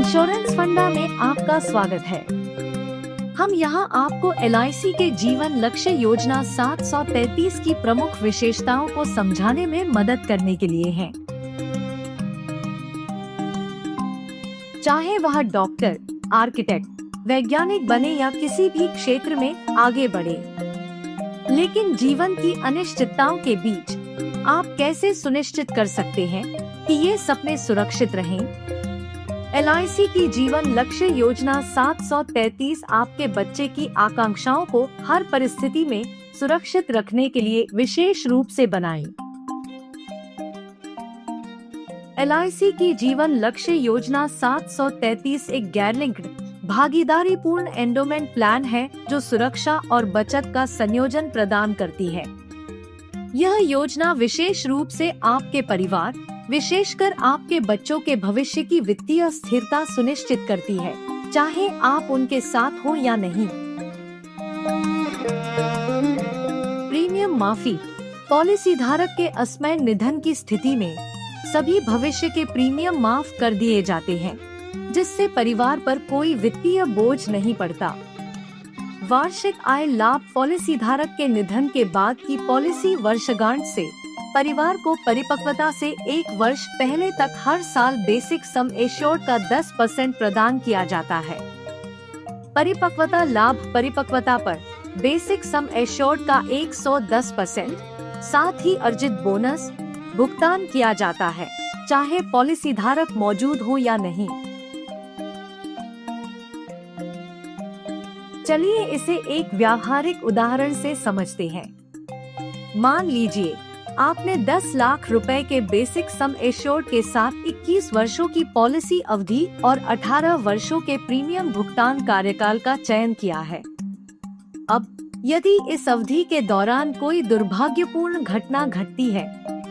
Insurance फंडा में आपका स्वागत है। हम यहाँ आपको LIC के जीवन लक्ष्य योजना 733 की प्रमुख विशेषताओं को समझाने में मदद करने के लिए हैं। चाहे वह डॉक्टर, आर्किटेक्ट, वैज्ञानिक बने या किसी भी क्षेत्र में आगे बढ़े, लेकिन जीवन की अनिश्चितताओं के बीच आप कैसे सुनिश्चित कर सकते हैं कि ये सपने सुरक्षित रहें? LIC की जीवन लक्ष्य योजना 733 आपके बच्चे की आकांक्षाओं को हर परिस्थिति में सुरक्षित रखने के लिए विशेष रूप से बनाई। LIC की जीवन लक्ष्य योजना 733 एक गैर लिंक्ड भागीदारी पूर्ण एंडोमेंट प्लान है जो सुरक्षा और बचत का संयोजन प्रदान करती है। यह योजना विशेष रूप से आपके परिवार, विशेषकर आपके बच्चों के भविष्य की वित्तीय स्थिरता सुनिश्चित करती है, चाहे आप उनके साथ हो या नहीं। प्रीमियम माफी। पॉलिसी धारक के अस्थमय निधन की स्थिति में सभी भविष्य के प्रीमियम माफ कर दिए जाते हैं, जिससे परिवार पर कोई वित्तीय बोझ नहीं पड़ता। वार्षिक आय लाभ। पॉलिसी धारक के निधन के बाद की पॉलिसी वर्षगांठ से परिवार को परिपक्वता से 1 वर्ष पहले तक हर साल बेसिक सम एश्योर्ड का 10% प्रदान किया जाता है। परिपक्वता लाभ। परिपक्वता पर बेसिक सम एश्योर्ड का 110%, साथ ही अर्जित बोनस भुगतान किया जाता है, चाहे पॉलिसी धारक मौजूद हो या नहीं। चलिए इसे एक व्यावहारिक उदाहरण से समझते हैं। मान लीजिए आपने 10 लाख रुपए के बेसिक सम एश्योर्ड के साथ 21 वर्षों की पॉलिसी अवधि और 18 वर्षों के प्रीमियम भुगतान कार्यकाल का चयन किया है। अब यदि इस अवधि के दौरान कोई दुर्भाग्यपूर्ण घटना घटती है,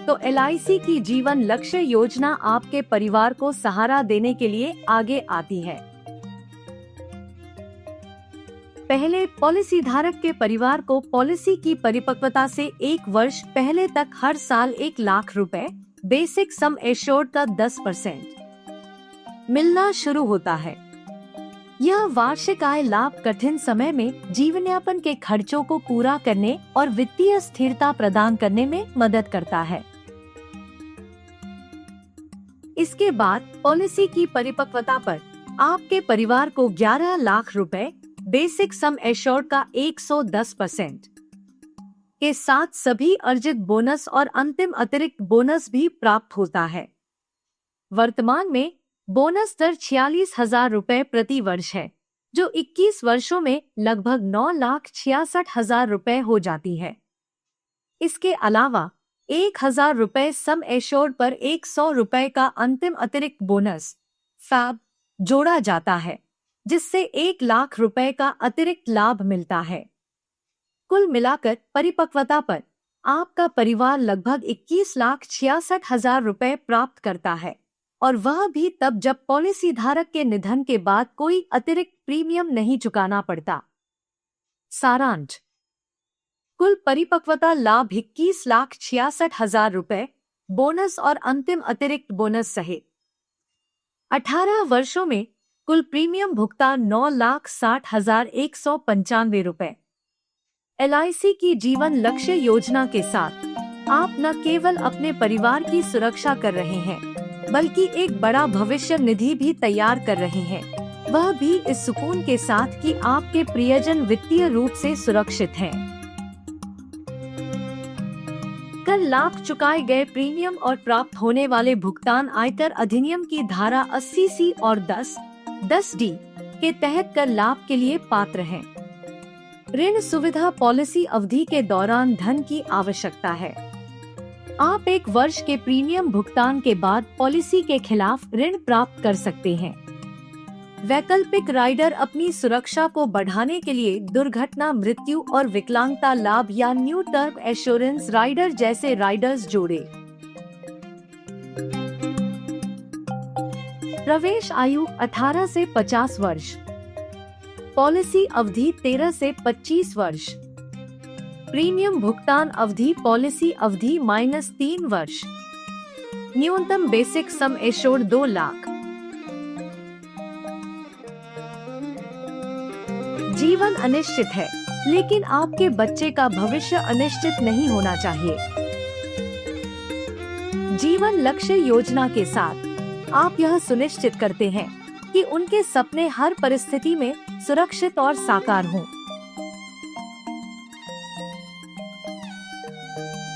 तो LIC की जीवन लक्ष्य योजना आपके परिवार को सहारा देने के लिए आगे आती है। पहले, पॉलिसी धारक के परिवार को पॉलिसी की परिपक्वता से 1 वर्ष पहले तक हर साल 1 लाख रुपए बेसिक सम एश्योर्ड का 10% मिलना शुरू होता है। यह वार्षिक आय लाभ कठिन समय में जीवनयापन के खर्चों को पूरा करने और वित्तीय स्थिरता प्रदान करने में मदद करता है। इसके बाद पॉलिसी की परिपक्वता पर आपके परिवार को 11 लाख रुपए बेसिक सम एश्योर्ड का 110% के साथ सभी अर्जित बोनस और अंतिम अतिरिक्त बोनस भी प्राप्त होता है। वर्तमान में बोनस दर 46,000 रुपए प्रति वर्ष है, जो 21 वर्षों में लगभग 9,66,000 रुपए हो जाती है। इसके अलावा 1,000 रुपए सम एश्योर्ड पर 100 रुपए का अंतिम अतिरिक्त बोनस फैब जोड़ा जाता है, जिससे 1 लाख रुपए का अतिरिक्त लाभ मिलता है। कुल मिलाकर परिपक्वता पर आपका परिवार लगभग 21,66,000 रुपए प्राप्त करता है, और वह भी तब जब पॉलिसी धारक के निधन के बाद कोई अतिरिक्त प्रीमियम नहीं चुकाना पड़ता। सारांश। कुल परिपक्वता लाभ 21,66,000 रुपए बोनस और अंतिम अतिरिक्त बोनस सहित 18 वर्षों में कुल प्रीमियम भुगतान 9,60,195 रुपए। LIC की जीवन लक्ष्य योजना के साथ आप न केवल अपने परिवार की सुरक्षा कर रहे हैं, बल्कि एक बड़ा भविष्य निधि भी तैयार कर रहे हैं, वह भी इस सुकून के साथ कि आपके प्रियजन वित्तीय रूप से सुरक्षित हैं। कर लाभ। चुकाए गए प्रीमियम और प्राप्त होने वाले भुगतान आयकर अधिनियम की धारा 80C और 10D के तहत कर लाभ के लिए पात्र हैं। ऋण सुविधा। पॉलिसी अवधि के दौरान धन की आवश्यकता है। आप 1 वर्ष के प्रीमियम भुगतान के बाद पॉलिसी के खिलाफ ऋण प्राप्त कर सकते हैं। वैकल्पिक राइडर। अपनी सुरक्षा को बढ़ाने के लिए दुर्घटना, मृत्यु और विकलांगता लाभ या न्यू टर्म एश्योरेंस राइडर जैसे राइडर्स जोड़े। प्रवेश आयु 18 से 50 वर्ष। पॉलिसी अवधि 13 से 25 वर्ष। प्रीमियम भुगतान अवधि। पॉलिसी अवधि -3 वर्ष। न्यूनतम बेसिक सम एश्योर्ड 2 लाख। जीवन अनिश्चित है, लेकिन आपके बच्चे का भविष्य अनिश्चित नहीं होना चाहिए। जीवन लक्ष्य योजना के साथ आप यह सुनिश्चित करते हैं कि उनके सपने हर परिस्थिति में सुरक्षित और साकार हों।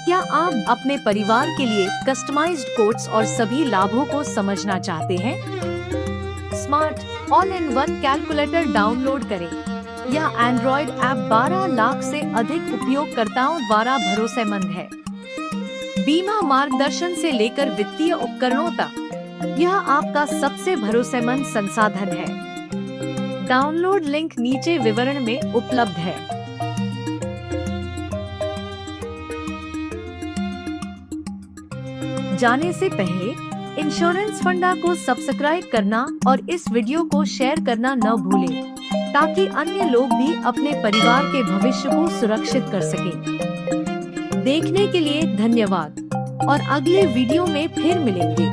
क्या आप अपने परिवार के लिए कस्टमाइज्ड कोट्स और सभी लाभों को समझना चाहते हैं? Smart all in one calculator download करें। यह एंड्रॉइड ऐप 12 लाख से अधिक उपयोगकर्ताओं द्वारा भरोसेमंद है। बीमा मार्गदर्शन से लेकर वित्तीय उपकरणों तक, यह आपका सबसे भरोसेमंद संसाधन है। डाउनलोड लिंक नीचे विवरण में उपलब्ध है। जाने से पहले इंश्योरेंस फंडा को सब्सक्राइब करना और इस वीडियो को शेयर करना न भूलें, ताकि अन्य लोग भी अपने परिवार के भविष्य को सुरक्षित कर सकें। देखने के लिए धन्यवाद और अगले वीडियो में फिर मिलेंगे।